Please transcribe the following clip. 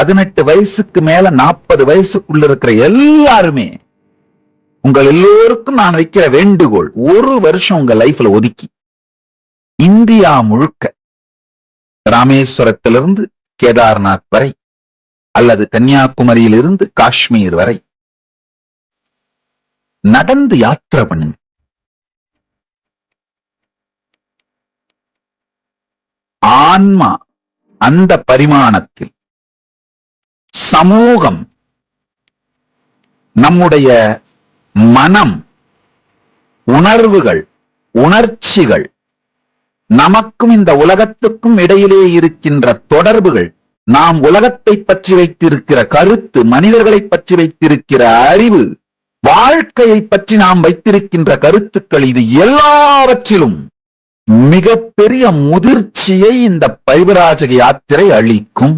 18 வயசுக்கு மேல 40 வயசுக்குள்ள இருக்கிற எல்லாருமே, உங்கள் எல்லோருக்கும் நான் வைக்கிற வேண்டுகோள், ஒரு வருஷம் உங்க லைஃப்ல ஒதுக்கி இந்தியா முழுக்க ராமேஸ்வரத்திலிருந்து கேதார்நாத் வரை அல்லது கன்னியாகுமரியிலிருந்து காஷ்மீர் வரை நடந்து யாத்திரை பண்ணுங்க. ஆன்மா அந்த பரிமாணத்தில், சமூகம், நம்முடைய மனம், உணர்வுகள், உணர்ச்சிகள், நமக்கும் இந்த உலகத்துக்கும் இடையிலே இருக்கின்ற தொடர்புகள், நாம் உலகத்தை பற்றி வைத்திருக்கிற கருத்து, மனிதர்களை பற்றி வைத்திருக்கிற அறிவு, வாழ்க்கையை பற்றி நாம் வைத்திருக்கின்ற கருத்துக்கள், இது எல்லாவற்றிலும் மிகப்பெரிய முதிர்ச்சியை இந்த பரிவராஜக யாத்திரை அளிக்கும்.